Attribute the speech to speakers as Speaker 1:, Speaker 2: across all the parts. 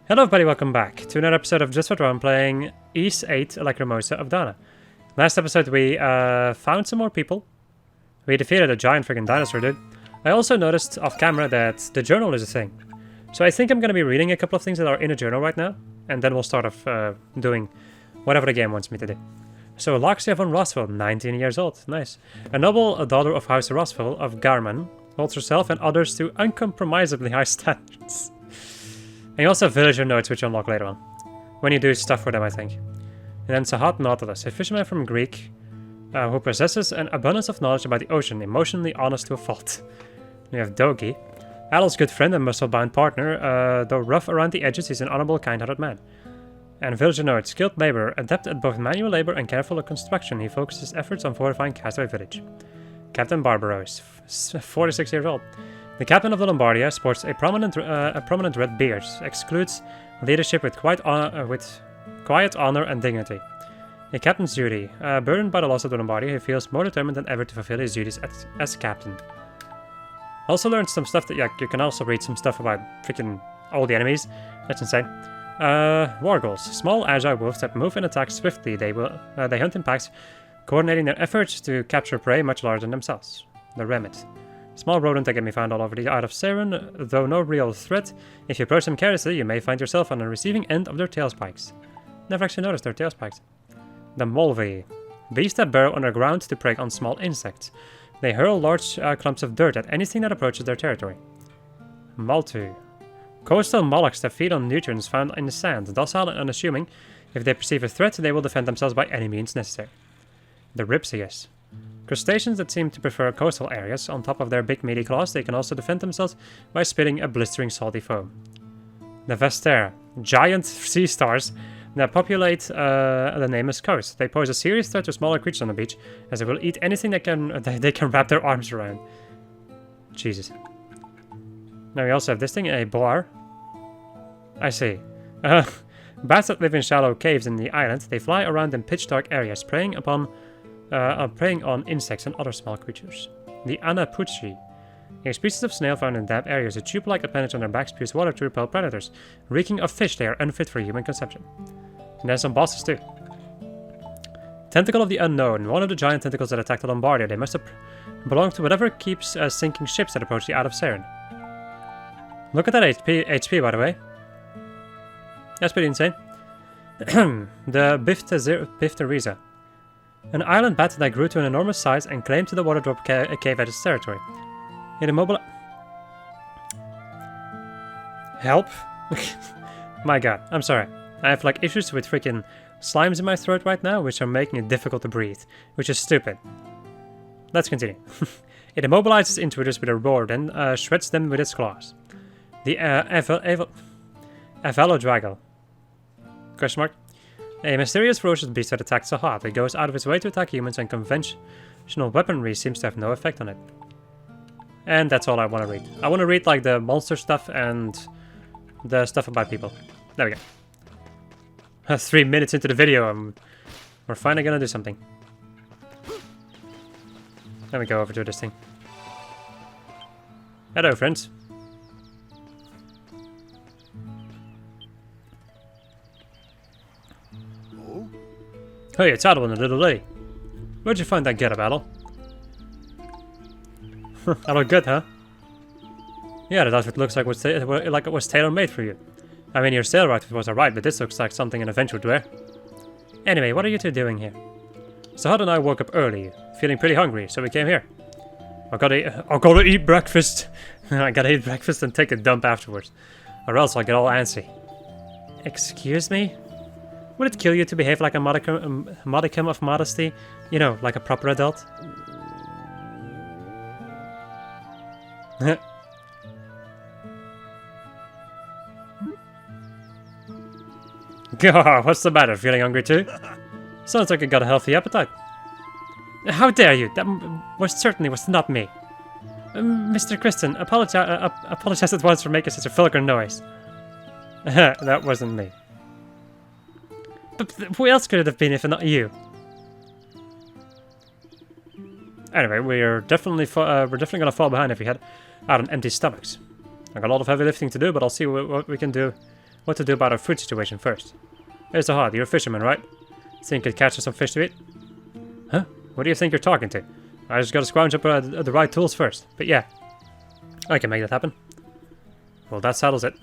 Speaker 1: Hello everybody, welcome back to another episode of Just For Throne playing VIII Lacrimosa of Dana. Last episode we found some more people. We defeated a giant freaking dinosaur dude. I also noticed off camera that the journal is a thing. So I think I'm going to be reading a couple of things that are in a journal right now. And then we'll start off doing whatever the game wants me to do. So Lacrimosa von Rossville, 19 years old. Nice. A noble daughter of House Rossville of Garman, holds herself and others to uncompromisably high standards. And you also have villager notes, which you unlock later on. When you do stuff for them, I think. And then Sahat Nautilus, a fisherman from Greek who possesses an abundance of knowledge about the ocean, emotionally honest to a fault. We have Dogi, Adol's good friend and muscle-bound partner, though rough around the edges, he's an honorable, kind-hearted man. And villager note, skilled laborer, adept at both manual labor and careful construction, he focuses efforts on fortifying Castaway Village. Captain Barbaros, 46 years old. The captain of the Lombardia sports a prominent red beard, excludes leadership with quiet honor and dignity. A captain's duty. Burdened by the loss of the Lombardia, he feels more determined than ever to fulfill his duties as captain. Also learned some stuff that, you can also read some stuff about freaking all the enemies. That's insane. War goals. Small, agile wolves that move and attack swiftly. They hunt in packs, coordinating their efforts to capture prey much larger than themselves. The Remit. Small rodent that can be found all over the Isle of Saren, though no real threat. If you approach them carelessly, you may find yourself on the receiving end of their tail spikes. Never actually noticed their tail spikes. The Mulvey. Beasts that burrow underground to prey on small insects. They hurl large clumps of dirt at anything that approaches their territory. Maltu. Coastal mollusks that feed on nutrients found in the sand, docile and unassuming. If they perceive a threat, they will defend themselves by any means necessary. The Ripsius. Crustaceans that seem to prefer coastal areas. On top of their big meaty claws, they can also defend themselves by spitting a blistering salty foam. The Vestera, giant sea stars that populate the nameless coast. They pose a serious threat to smaller creatures on the beach, as they will eat anything they can wrap their arms around. Jesus. Now we also have this thing, a bar. I see. Bats that live in shallow caves in the island. They fly around in pitch-dark areas, preying on insects and other small creatures. The Anapuchi, a species of snail found in damp areas. A tube-like appendage on their backs spews water to repel predators. Reeking of fish, they are unfit for human consumption. And there's some bosses too. Tentacle of the Unknown, one of the giant tentacles that attacked the Lombardia. They must have belonged to whatever keeps sinking ships that approach the Isle of Saren. Look at that HP, by the way. That's pretty insane. The Bifteriza. An island bat that grew to an enormous size and claimed to the water drop cave at its territory. It immobilized... Help? My god, I'm sorry. I have like issues with freaking slimes in my throat right now, which are making it difficult to breathe, which is stupid. Let's continue. It immobilizes intruders with a roar, then shreds them with its claws. The Avalodraggle. Question mark? A mysterious ferocious beast that attacks Sahat. It goes out of its way to attack humans, and conventional weaponry seems to have no effect on it. And that's all I want to read. I want to read like the monster stuff and the stuff about people. There we go. 3 minutes into the video, we're finally gonna do something. Let me go over to this thing. Hello, friends. Hey, it's Adol and the little lady. Where'd you find that getup, Adol? I look good, huh? Yeah, that outfit looks like it was tailor-made for you. I mean, your sailor outfit was alright, but this looks like something an adventure would wear. Anyway, what are you two doing here? Sahad and I woke up early, feeling pretty hungry, so we came here. I gotta eat breakfast. I gotta eat breakfast and take a dump afterwards, or else I'll get all antsy. Excuse me? Would it kill you to behave like a modicum of modesty? You know, like a proper adult? God, what's the matter? Feeling hungry too? Sounds like you got a healthy appetite. How dare you? That certainly was not me. Mr. Kristen, apologize at once for making such a vulgar noise. That wasn't me. But who else could it have been if not you? Anyway, we're definitely gonna fall behind if we head out on empty stomachs. I got a lot of heavy lifting to do, but I'll see what we can do what to do about our food situation first. Hey, Sahad, you're a fisherman, right? Think you could catch us some fish to eat? Huh? What do you think you're talking to? I just gotta scrounge up the right tools first. But yeah, I can make that happen. Well, that settles it.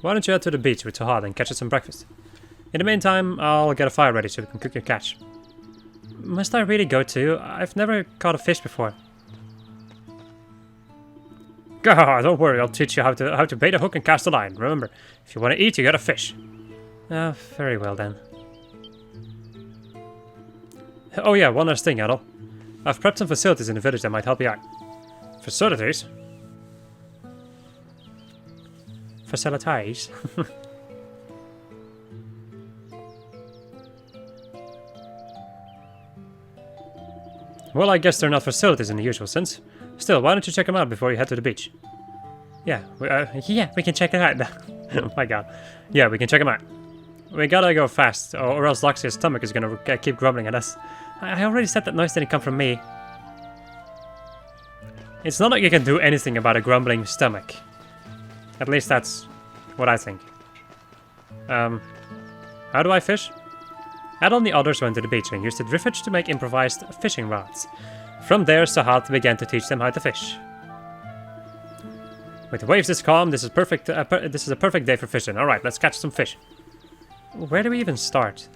Speaker 1: Why don't you head to the beach with Sahad and catch us some breakfast? In the meantime, I'll get a fire ready so we can cook your catch. Must I really go too? I've never caught a fish before. Gah, don't worry, I'll teach you how to bait a hook and cast a line. Remember, if you want to eat, you gotta fish. Ah, very well then. Oh yeah, one last thing, Adol. I've prepped some facilities in the village that might help you out. Facilities? Facilities? Well, I guess they're not facilities in the usual sense. Still, why don't you check them out before you head to the beach? Yeah, we can check it out. Oh my god. Yeah, we can check them out. We gotta go fast, or else Laxia's stomach is gonna keep grumbling at us. I already said that noise didn't come from me. It's not like you can do anything about a grumbling stomach. At least that's what I think. How do I fish? Adol and the others went to the beach and used the driftwood to make improvised fishing rods. From there, Sahad began to teach them how to fish. With the waves this calm, this is perfect. This is a perfect day for fishing. All right, let's catch some fish. Where do we even start?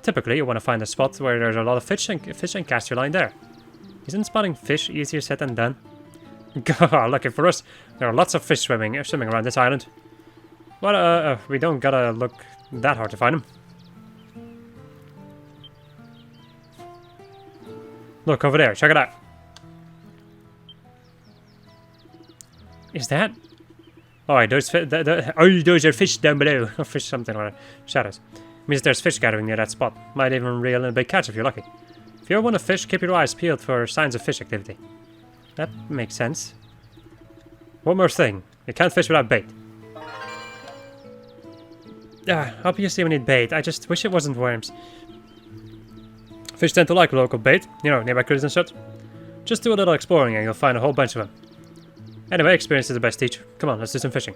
Speaker 1: Typically, you want to find a spot where there's a lot of fish and cast your line there. Isn't spotting fish easier said than done? God, lucky for us, there are lots of fish swimming around this island. But we don't gotta look that hard to find them. Look over there, check it out. Is that? Oh, those are fish down below. Or fish something or shadows. Means there's fish gathering near that spot. Might even reel in a big catch if you're lucky. If you ever want to fish, keep your eyes peeled for signs of fish activity. That makes sense. One more thing. You can't fish without bait. Obviously we need bait. I just wish it wasn't worms. Fish tend to like local bait. You know, nearby critters and such. Just do a little exploring and you'll find a whole bunch of them. Anyway, experience is the best teacher. Come on, let's do some fishing.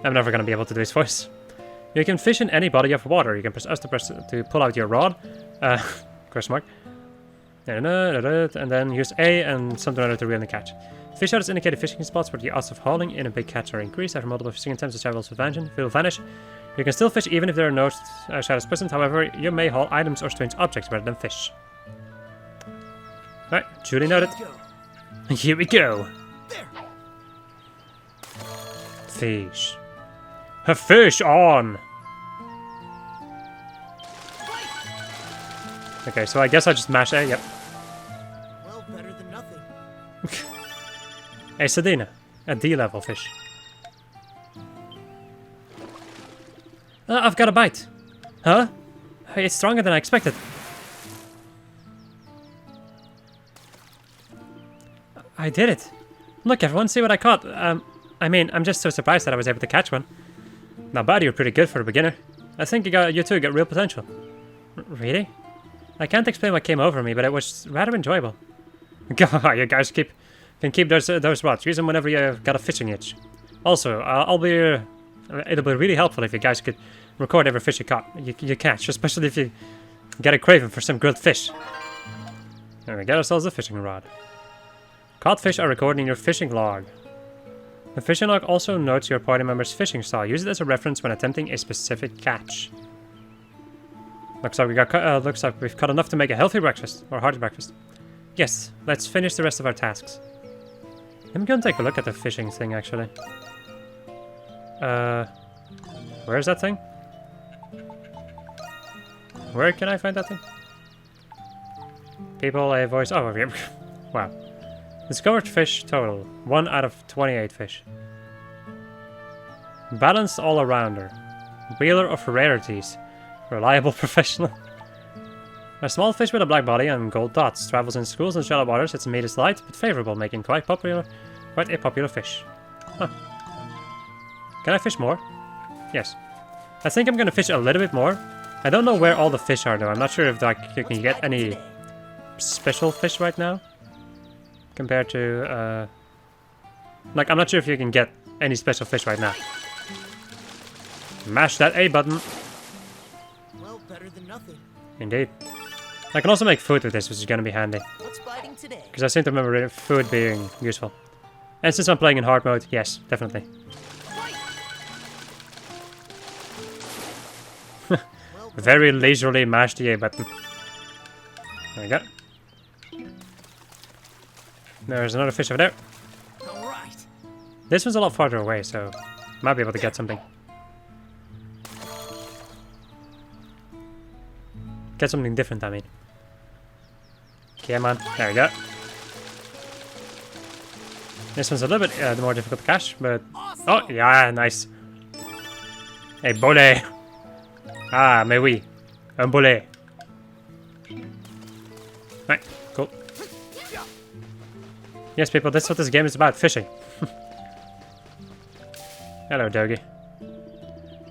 Speaker 1: I'm never gonna be able to do his voice. You can fish in any body of water. You can press S to pull out your rod. Question mark. And then use A and something other to reel in the catch. Fish shadows indicate fishing spots where the odds of hauling in a big catch are increased. After multiple fishing attempts, the shadows will vanish. You can still fish even if there are no shadows present. However, you may haul items or strange objects rather than fish. Alright, duly noted. Here we go. There. Fish. A fish on! Okay, so I guess I just mash A, yep.
Speaker 2: Well, better than nothing.
Speaker 1: A Sedina, a D-level fish. I've got a bite. Huh? It's stronger than I expected. I did it. Look, everyone, see what I caught. I mean, I'm just so surprised that I was able to catch one. Not bad, you're pretty good for a beginner. I think you two got real potential. Really? I can't explain what came over me, but it was rather enjoyable. God, you guys can keep those rods. Use them whenever you've got a fishing itch. Also, it'll be really helpful if you guys could record every fish you catch, especially if you get a craving for some grilled fish. And we get ourselves a fishing rod. Caught fish are recorded in your fishing log. The fishing log also notes your party member's fishing style. Use it as a reference when attempting a specific catch. Looks like we've caught enough to make a healthy breakfast, or hearty breakfast. Yes, let's finish the rest of our tasks. I'm gonna take a look at the fishing thing, actually. Where is that thing? Where can I find that thing? People, a voice. Oh, over here. Wow. Discovered fish total. 1 out of 28 fish. Balanced all-arounder. Wheeler of rarities. Reliable professional. A small fish with a black body and gold dots. Travels in schools and shallow waters. Its meat is light but favorable, making quite a popular fish. Huh. Can I fish more? Yes. I think I'm gonna fish a little bit more. I don't know where all the fish are though. I'm not sure if you can get any special fish right now. Compared to, I'm not sure if you can get any special fish right now. Mash that A button.
Speaker 2: Well, better than nothing.
Speaker 1: Indeed. I can also make food with this, which is going to be handy.
Speaker 2: What's biting today?
Speaker 1: Because I seem to remember food being useful. And since I'm playing in hard mode, yes, definitely. Very leisurely mash the A button. There we go. There's another fish over there.
Speaker 2: All right.
Speaker 1: This one's a lot farther away, so might be able to get something. Get something different, I mean. Come on, there we go. This one's a little bit more difficult to catch, but... Oh, yeah, nice. Hey, bole! Ah, mais oui. Un bole. Right, cool. Yes, people, that's what this game is about, fishing. Hello, doggy.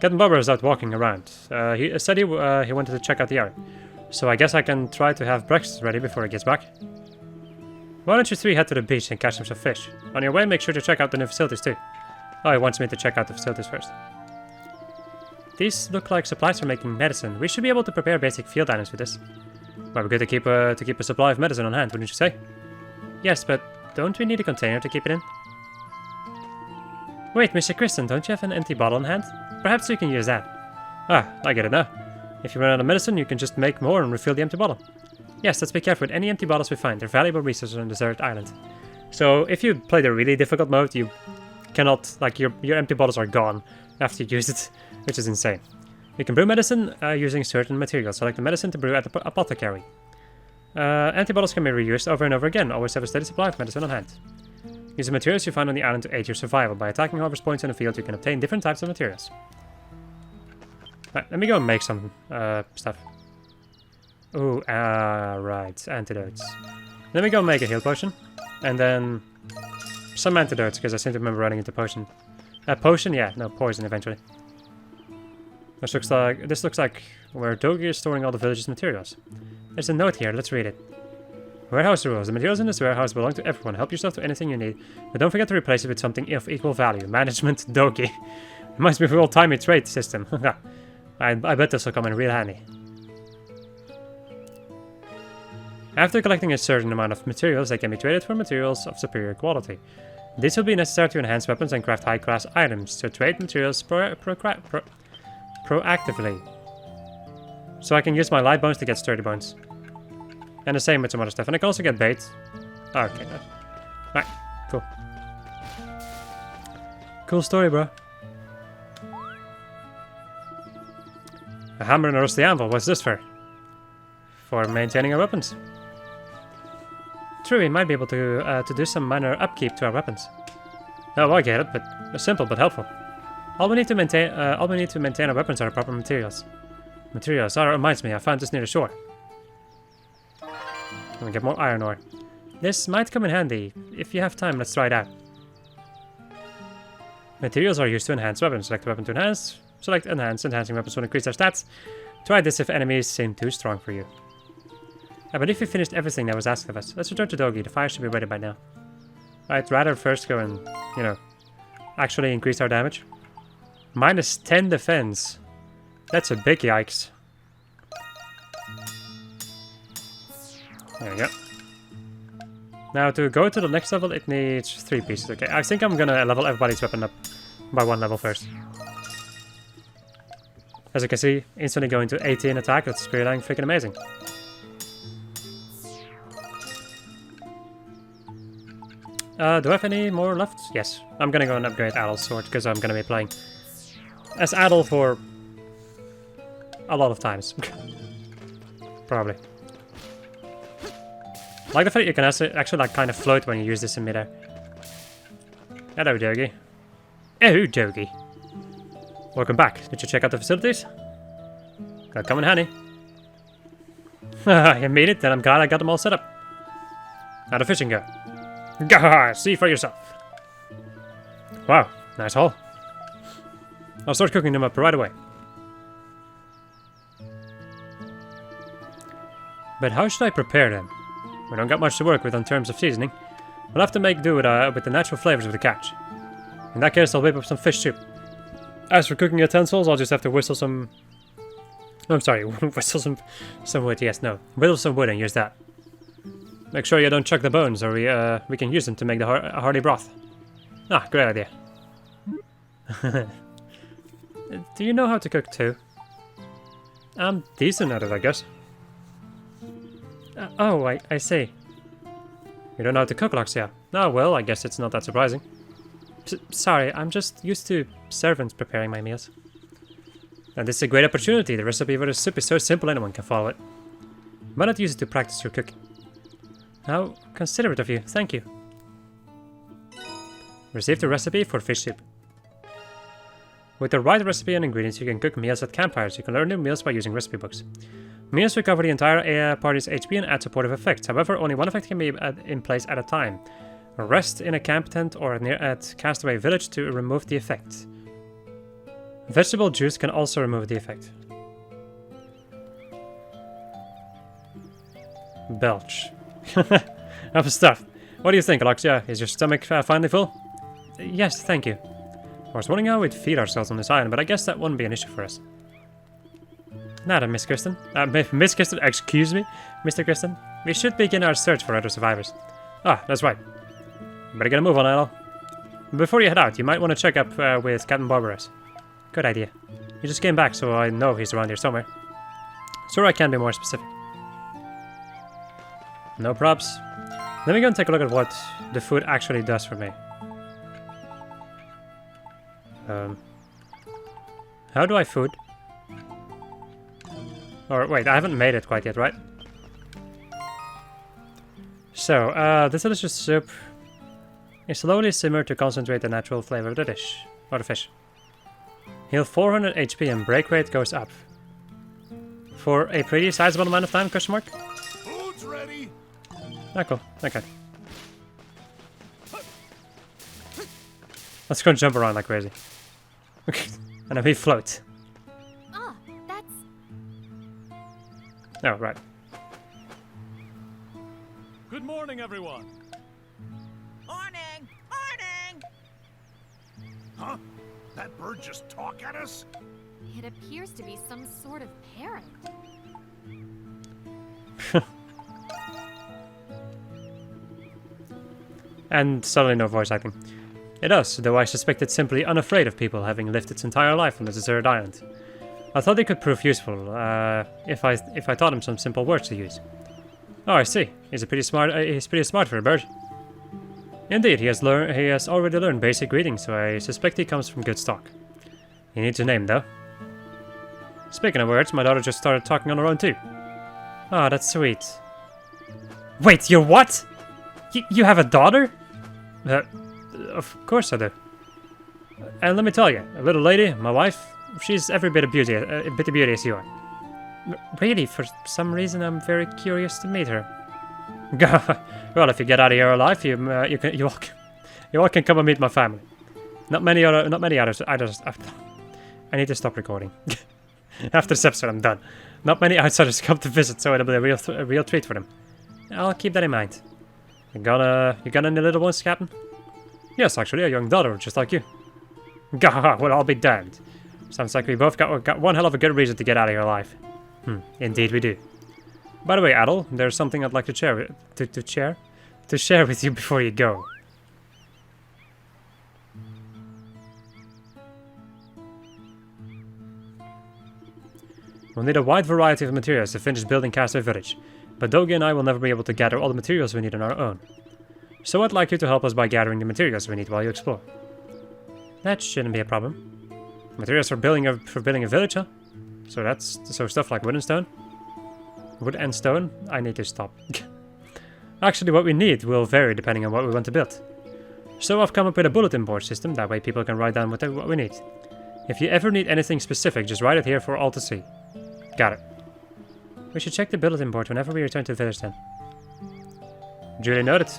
Speaker 1: Captain Bobber is out walking around. He said he wanted to check out the area. So I guess I can try to have breakfast ready before he gets back. Why don't you three head to the beach and catch some fish? On your way, make sure to check out the new facilities too. Oh, he wants me to check out the facilities first. These look like supplies for making medicine. We should be able to prepare basic field items with this. Might be good to keep a supply of medicine on hand, wouldn't you say? Yes, but don't we need a container to keep it in? Wait, Mr. Kristen, don't you have an empty bottle on hand? Perhaps you can use that. Ah, I get it now. If you run out of medicine, you can just make more and refill the empty bottle. Yes, let's be careful with any empty bottles we find. They're valuable resources on a deserted island. So, if you play the really difficult mode, you cannot, like, your empty bottles are gone after you use it, which is insane. You can brew medicine using certain materials. Select the medicine to brew at the apothecary. Empty bottles can be reused over and over again. Always have a steady supply of medicine on hand. Use the materials you find on the island to aid your survival. By attacking harvest points in the field, you can obtain different types of materials. Right, let me go and make some stuff. Ooh, right, antidotes. Let me go make a heal potion, and then some antidotes, because I seem to remember running into potion. Potion? Yeah, no, poison eventually. This looks like where Dogi is storing all the village's materials. There's a note here, let's read it. Warehouse rules. The materials in this warehouse belong to everyone. Help yourself to anything you need, but don't forget to replace it with something of equal value. Management Dogi. Reminds me of the old-timey trade system. I bet this will come in real handy. After collecting a certain amount of materials, they can be traded for materials of superior quality. This will be necessary to enhance weapons and craft high-class items. So trade materials proactively. So I can use my light bones to get sturdy bones. And the same with some other stuff. And I can also get bait. Okay, nice. Right, cool. Cool story, bro. A hammer and a rusty anvil. What's this for? For maintaining our weapons. True, we might be able to do some minor upkeep to our weapons. Oh, I get it, but simple but helpful. All we need to maintain our weapons are the proper materials. Materials. Oh, that reminds me, I found this near the shore. Let me get more iron ore. This might come in handy. If you have time, let's try it out. Materials are used to enhance weapons. Select the weapon to enhance. Select enhance. Enhancing weapons will increase their stats. Try this if enemies seem too strong for you. I believe we finished everything that was asked of us. Let's return to Dogi. The fire should be ready by now. I'd rather first go and, you know, actually increase our damage. Minus 10 defense. That's a big yikes. There we go. Now to go to the next level, it needs 3 pieces. Okay, I think I'm gonna level everybody's weapon up by 1 level first. As you can see, instantly going to 18 attack. That's pretty dang freaking amazing. Do I have any more left? Yes. I'm gonna go and upgrade Adel's sword because I'm gonna be playing as Adel for a lot of times. Probably. Like the fact you can actually like kind of float when you use this in midair. Hello, Dogi. Oh, Dogi. Welcome back. Did you check out the facilities? Got come in handy. You made it, then I'm glad I got them all set up. How'd the fishing go? Gah! See for yourself. Wow, nice haul. I'll start cooking them up right away. But how should I prepare them? We don't got much to work with in terms of seasoning. We'll have to make do with the natural flavors of the catch. In that case, I'll whip up some fish soup. As for cooking utensils, I'll just have to whistle some... I'm sorry, whistle some wood, yes, no. Whittle some wood and use that. Make sure you don't chuck the bones, or we can use them to make the hearty broth. Ah, great idea. Do you know how to cook too? I'm decent at it, I guess. Oh, I see. You don't know how to cook, Laxia? Oh, well, I guess it's not that surprising. Sorry, I'm just used to servants preparing my meals. And this is a great opportunity. The recipe for the soup is so simple anyone can follow it. Why not use it to practice your cooking? How considerate of you. Thank you. Receive the recipe for fish soup. With the right recipe and ingredients, you can cook meals at campfires. You can learn new meals by using recipe books. Meals recover the entire party's HP and add supportive effects. However, only one effect can be in place at a time. Rest in a camp tent or near at Castaway Village to remove the effect. Vegetable juice can also remove the effect. Belch. Enough stuff. What do you think, Alexia? Is your stomach finally full? Yes, thank you. I was wondering how we'd feed ourselves on this island, but I guess that wouldn't be an issue for us. Nada, Miss Kristen. Miss Kristen, excuse me, Mr. Kristen. We should begin our search for other survivors. Ah, that's right. Better get a move on, Adel. Before you head out, you might want to check up with Captain Barbaros. Good idea. He just came back, so I know he's around here somewhere. Sure, I can be more specific. No props. Let me go and take a look at what the food actually does for me. How do I food? Or wait, I haven't made it quite yet, right? So, this delicious soup is slowly simmered to concentrate the natural flavor of the dish, or the fish. Heal 400 HP and break rate goes up. For a pretty sizable amount of time, question mark?
Speaker 3: Food's ready.
Speaker 1: Ah, cool. Okay. Let's go and jump around like crazy. And then we float.
Speaker 4: Ah, that's...
Speaker 1: Oh, right.
Speaker 3: Good morning, everyone.
Speaker 2: Morning! Morning!
Speaker 3: Huh? That bird just talk at us?
Speaker 4: It appears to be some sort of parrot.
Speaker 1: And suddenly no voice acting. It does, though I suspect it's simply unafraid of people, having lived its entire life on a deserted island. I thought it could prove useful, if I taught him some simple words to use. Oh, I see. He's pretty smart for a bird. Indeed, he has already learned basic greetings, so I suspect he comes from good stock. He needs a name, though. Speaking of words, my daughter just started talking on her own too. Ah, that's sweet. Wait, you're what? You have a daughter? Of course I do. And let me tell you, a little lady, my wife, she's every bit of beauty as you are. Really, for some reason, I'm very curious to meet her. Well, if you get out of here alive, you all can come and meet my family. Not many others. I need to stop recording. After this episode, I'm done. Not many outsiders come to visit, so it'll be a real treat for them. I'll keep that in mind. You got any little ones, Captain? Yes, actually, a young daughter, just like you. Well, I'll be damned. Sounds like we both got one hell of a good reason to get out of here alive. Indeed we do. By the way, Adel, there's something I'd like to share with you before you go. We'll need a wide variety of materials to finish building Castaway Village, but Dogi and I will never be able to gather all the materials we need on our own. So I'd like you to help us by gathering the materials we need while you explore. That shouldn't be a problem. Materials for building a village, huh? So stuff like wood and stone? Wood and stone? I need to stop. Actually, what we need will vary depending on what we want to build. So I've come up with a bulletin board system, that way people can write down what we need. If you ever need anything specific, just write it here for all to see. Got it. We should check the bulletin board whenever we return to the village then. Duly noted.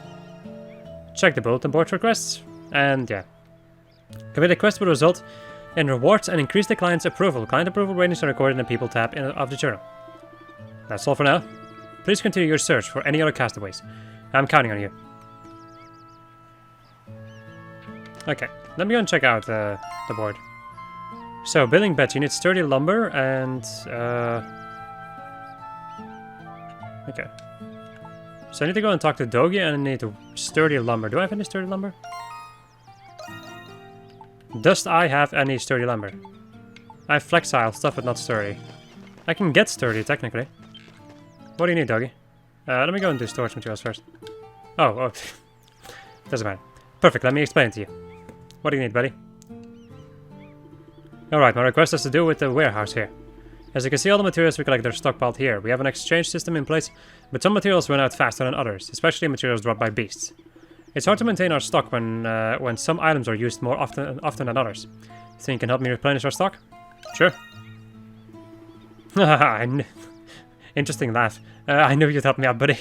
Speaker 1: Check the bulletin board for quests, and yeah. Complete a quest will result in rewards and increase the client's approval. Client approval ratings are recorded in the People tab of the journal. That's all for now. Please continue your search for any other castaways. I'm counting on you. Okay, let me go and check out the board. So, building bed, you need sturdy lumber and... Okay. So I need to go and talk to Dogi and I need sturdy lumber. Do I have any sturdy lumber? Does I have any sturdy lumber? I have flexile stuff but not sturdy. I can get sturdy technically. What do you need, Dogi? Let me go and do storage materials first. Oh. Doesn't matter. Perfect, let me explain it to you. What do you need, buddy? Alright, my request has to do with the warehouse here. As you can see, all the materials we collect are stockpiled here. We have an exchange system in place, but some materials run out faster than others, especially materials dropped by beasts. It's hard to maintain our stock when some items are used more often than others. Think you can help me replenish our stock? Sure. Interesting laugh. I knew you'd help me out, buddy.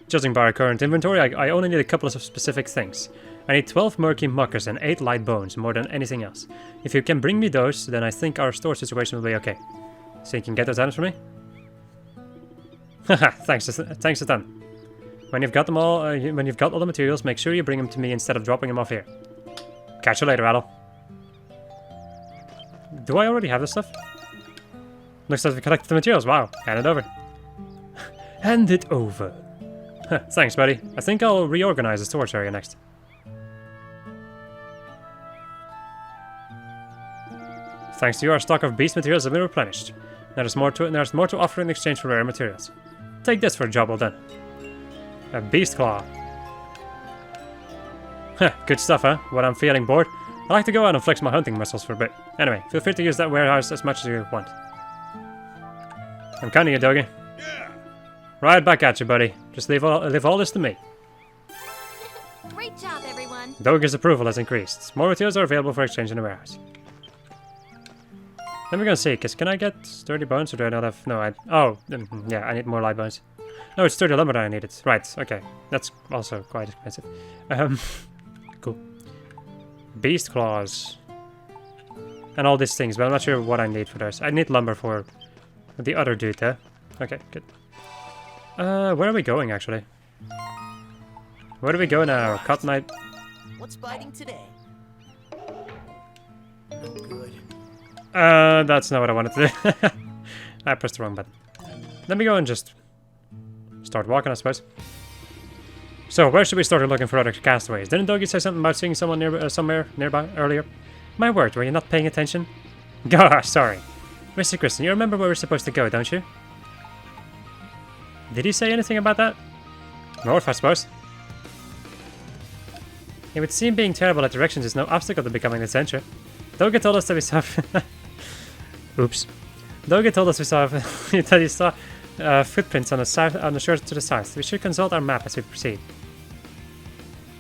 Speaker 1: Judging by our current inventory, I only need a couple of specific things. I need 12 murky muckers and 8 light bones, more than anything else. If you can bring me those, then I think our store situation will be okay. So you can get those items for me? Haha, thanks a ton. When you've got them all, when you've got all the materials, make sure you bring them to me instead of dropping them off here. Catch you later, Adel. Do I already have this stuff? Looks like we collected the materials. Wow, hand it over. Hand it over. Thanks, buddy. I think I'll reorganize the storage area next. Thanks to you, our stock of beast materials have been replenished. There's more to offer in exchange for rare materials. Take this for a job well done. A beast claw. Good stuff, huh? When I'm feeling bored, I like to go out and flex my hunting muscles for a bit. Anyway, feel free to use that warehouse as much as you want. I'm counting you, Dogi.
Speaker 3: Yeah.
Speaker 1: Right back at you, buddy. Just leave all this to me.
Speaker 4: Great job, everyone.
Speaker 1: Dogi's approval has increased. More materials are available for exchange in the warehouse. Then we're gonna see, cause can I get sturdy bones or do I not have? No, yeah, I need more light bones. No, it's sturdy lumber that I needed. Right, okay. That's also quite expensive. Cool. Beast claws. And all these things, but I'm not sure what I need for those. I need lumber for the other dude there. Okay, good. Where are we going actually? Where do we go now? Cut Knight.
Speaker 2: What's biting today? No good.
Speaker 1: That's not what I wanted to do. I pressed the wrong button. Let me go and just start walking, I suppose. So, where should we start looking for other castaways? Didn't Dogi say something about seeing someone somewhere nearby earlier? My word, were you not paying attention? Gosh, sorry. Mr. Kristen, you remember where we're supposed to go, don't you? Did he say anything about that? North, I suppose. It would seem being terrible at directions is no obstacle to becoming an adventurer. Dogi told us that we saw... Oops. Dogi told us we saw that he saw footprints on the shore to the south. We should consult our map as we proceed.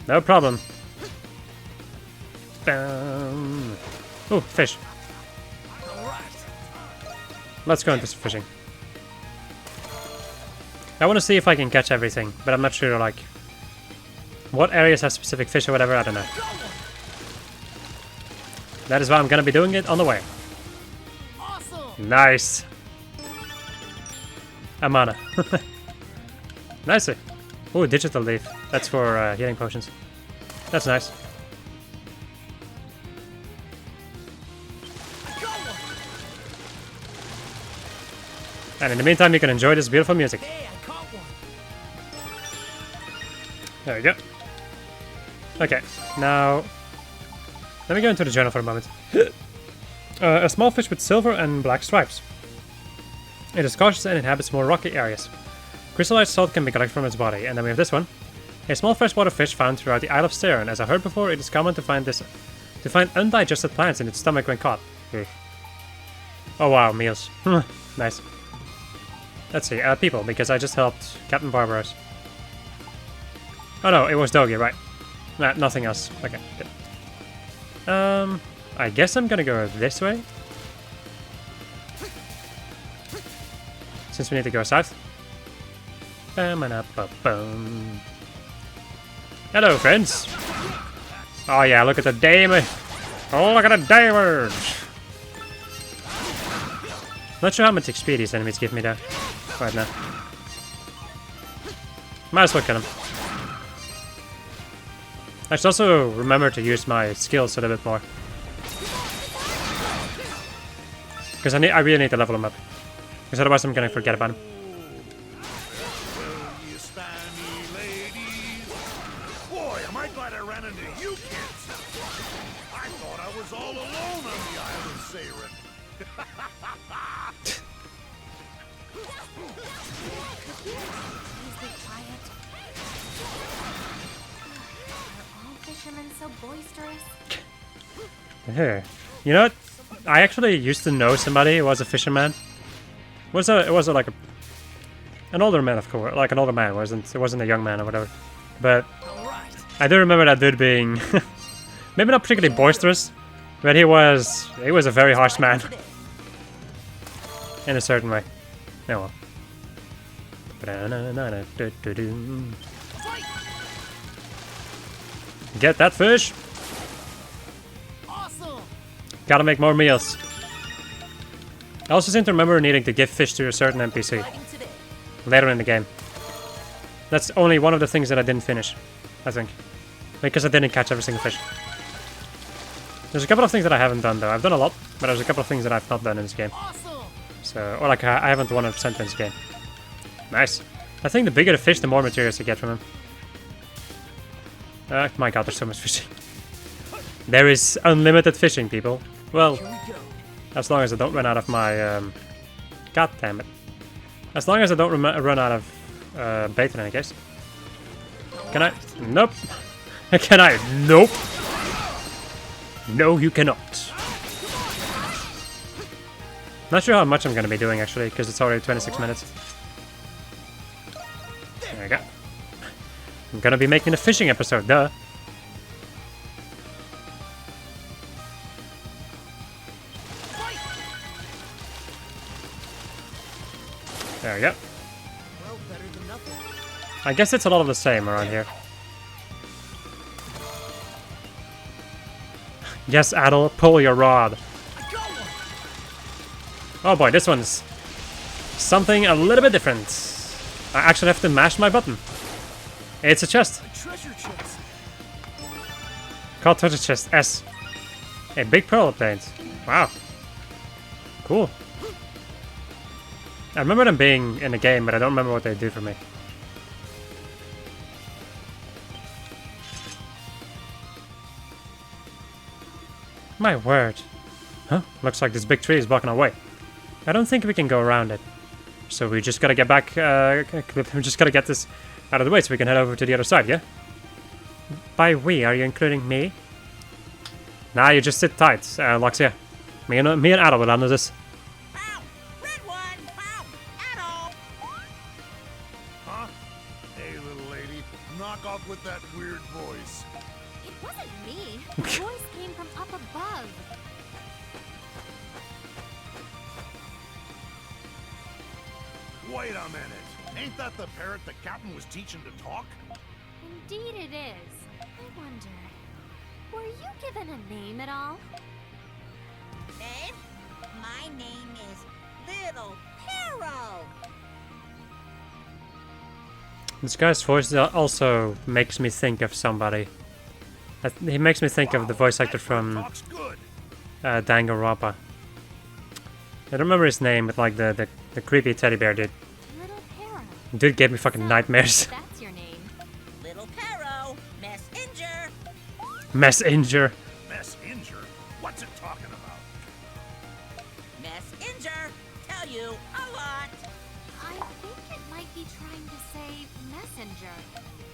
Speaker 1: No problem. Ooh, fish. Let's go into some fishing. I want to see if I can catch everything, but I'm not sure, like, what areas have specific fish or whatever, I don't know. That is why I'm gonna be doing it on the way.
Speaker 2: Awesome.
Speaker 1: Nice. Amana. Nice. Ooh, digital leaf. That's for healing potions. That's nice. And in the meantime, you can enjoy this beautiful music.
Speaker 2: Hey, I caught one.
Speaker 1: There we go. Okay, now let me go into the journal for a moment. A small fish with silver and black stripes. It is cautious and inhabits more rocky areas. Crystallized salt can be collected from its body, and then we have this one. A small freshwater fish found throughout the Isle of Stern. As I heard before, it is common to find undigested plants in its stomach when caught. Oh wow, meals. Nice. Let's see, people, because I just helped Captain Barbaros. Oh no, it was Dogi, right? Nah, nothing else. Okay, good. I guess I'm gonna go this way. Since we need to go south. Hello, friends. Oh yeah, look at the damage. Oh, look at the damage. Not sure how much XP these enemies give me though. Right now. Might as well kill him. I should also remember to use my skills a little bit more. Because I really need to level him up. Because otherwise I'm gonna forget about him.
Speaker 3: You Spammy ladies. Boy, am I glad I ran into you kids. I thought I was all alone on the island, Saren.
Speaker 4: Please be quiet. Are all fishermen so boisterous?
Speaker 1: Here. You know what? I actually used to know somebody who was a fisherman. It was like an older man, of course, like an older man. It wasn't a young man or whatever. But I do remember that dude being maybe not particularly boisterous, but he was a very harsh man in a certain way. Oh well. Get that fish.
Speaker 2: Awesome.
Speaker 1: Gotta make more meals. I also seem to remember needing to give fish to a certain NPC
Speaker 2: Fighting today.
Speaker 1: later in the game. That's only one of the things that I didn't finish, I think. Because I didn't catch every single fish. There's a couple of things that I haven't done though. I've done a lot, but there's a couple of things that I've not done in this game.
Speaker 2: Awesome.
Speaker 1: So, or like I haven't 100% in this game. Nice. I think the bigger the fish, the more materials you get from him. My god, there's so much fishing. There is unlimited fishing, people. Well,
Speaker 2: Here we go.
Speaker 1: as long as I don't run out of my... God damn it. As long as I don't run out of bait in any case. Can I? Nope. Can I? Nope. No, you cannot. Not sure how much I'm going to be doing, actually, because it's already 26 minutes. There we go. I'm going to be making a fishing episode, duh. There we go.
Speaker 2: Well, better than nothing.
Speaker 1: I guess it's a lot of the same around here. Yes, Adel, pull your rod.
Speaker 2: I got one.
Speaker 1: Oh boy, this one's something a little bit different. I actually have to mash my button. It's a chest.
Speaker 2: A treasure chest.
Speaker 1: Called treasure chest S. A big pearl obtained. Wow. Cool. I remember them being in the game, but I don't remember what they do for me. My word. Huh? Looks like this big tree is blocking our way. I don't think we can go around it. So we just gotta get back, we just gotta get this out of the way so we can head over to the other side, yeah? By we, are you including me? Nah, you just sit tight, Loxia. Me and Adel will handle this.
Speaker 5: Pow! Red one! Pow! Adol!
Speaker 3: Huh? Hey, little lady. Knock off with that weird voice.
Speaker 4: It wasn't me. The voice came from up above.
Speaker 3: Wait a minute. Ain't that the parrot the captain was teaching to talk?
Speaker 4: Indeed it is. I wonder, were you given a name at all?
Speaker 5: Name? My name is Little Hero.
Speaker 1: This guy's voice also makes me think of somebody. He makes me think of the voice actor from
Speaker 3: Talks good.
Speaker 1: Danganronpa. I don't remember his name, but like the creepy teddy bear dude.
Speaker 4: Little Para.
Speaker 1: Dude gave me fucking nightmares.
Speaker 4: That's your name.
Speaker 5: Little Pero. Messenger.
Speaker 1: Messenger.
Speaker 3: Messenger? What's it talking about?
Speaker 5: Messenger. Tell you a lot.
Speaker 4: I think it might be trying to say messenger.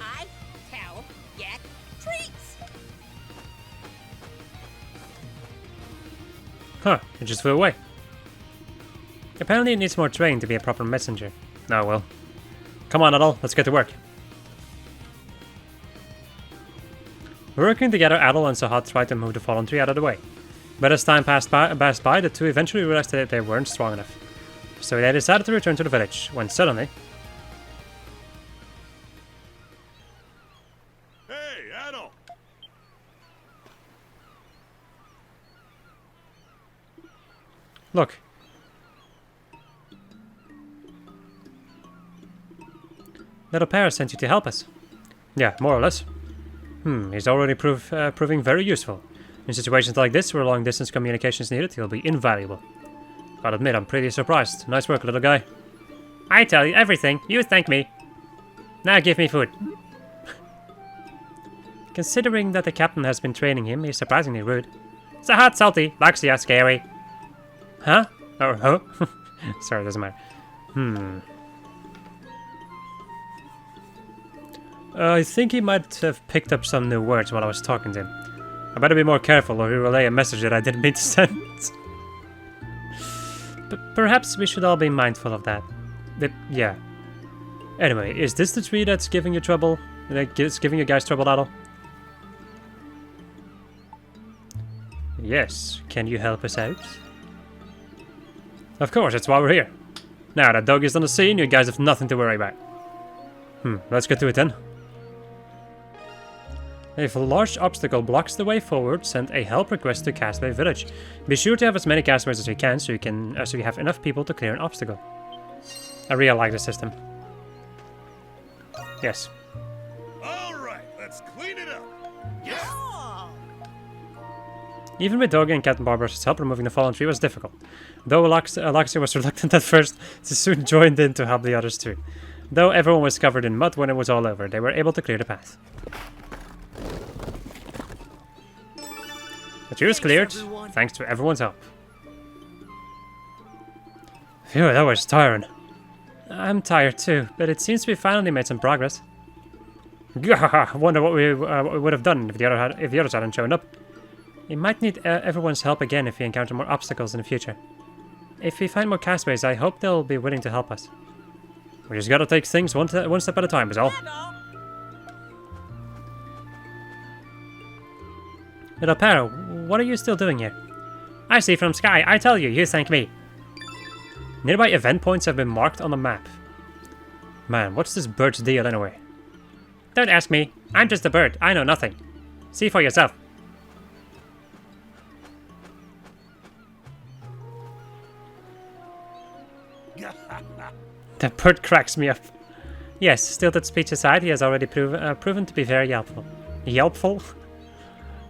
Speaker 5: I tell get treats.
Speaker 1: Huh, it just flew away. Apparently it needs more training to be a proper messenger. Oh well. Come on, Adel, let's get to work. Working together, Adel and Sahat tried to move the fallen tree out of the way. But as time passed by, the two eventually realized that they weren't strong enough. So they decided to return to the village, when suddenly...
Speaker 3: Hey, Adol!
Speaker 1: Look. Little Para sent you to help us. Yeah, more or less. He's already proving very useful. In situations like this, where long-distance communication is needed, he'll be invaluable. I'll admit I'm pretty surprised. Nice work, little guy. I tell you everything. You thank me. Now give me food. Considering that the captain has been training him, he's surprisingly rude. It's a hot, salty, Laxia, scary. Huh? Oh, huh? Sorry, doesn't matter. I think he might have picked up some new words while I was talking to him. I better be more careful or he'll relay a message that I didn't mean to send. But perhaps we should all be mindful of that. Yeah. Anyway, is this the tree that's giving you trouble? That's giving you guys trouble, Adol? Yes. Can you help us out? Of course, that's why we're here. Now that dog is on the scene, you guys have nothing to worry about. Let's get to it then. If a large obstacle blocks the way forward, send a help request to Castaway Village. Be sure to have as many castaways as you can, so you have enough people to clear an obstacle. I really like the system. Yes.
Speaker 3: All right, let's clean it up.
Speaker 5: Oh.
Speaker 1: Even with Doggy and Captain Barbarossa's help, removing the fallen tree was difficult. Though Alexia was reluctant at first, she soon joined in to help the others too. Though everyone was covered in mud when it was all over, they were able to clear the path. The tree was cleared, thanks to everyone's help. Phew, that was tiring. I'm tired too, but it seems we finally made some progress. Gah! Wonder what we would have done if the others hadn't shown up. We might need everyone's help again if we encounter more obstacles in the future. If we find more castaways, I hope they'll be willing to help us. We just gotta take things one step at a time, is all. Little Paro, what are you still doing here? I see from sky, I tell you, you thank me. Nearby event points have been marked on the map. Man, what's this bird's deal anyway? Don't ask me, I'm just a bird, I know nothing. See for yourself. The bird cracks me up. Yes, stilted speech aside, he has already proven to be very helpful. Helpful?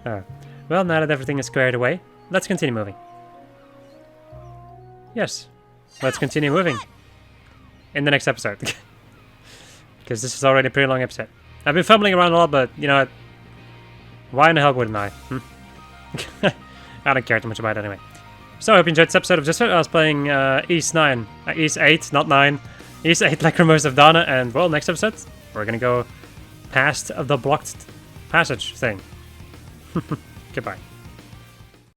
Speaker 1: Well, now that everything is squared away, let's continue moving. Yes, let's continue moving. In the next episode. Because this is already a pretty long episode. I've been fumbling around a lot, but you know what? Why in the hell wouldn't I? I don't care too much about it anyway. So I hope you enjoyed this episode of Just I was playing East 9. East 8, not 9. East 8 Lacrimosa of Dana, and well, next episode, we're gonna go past the blocked passage thing. Goodbye.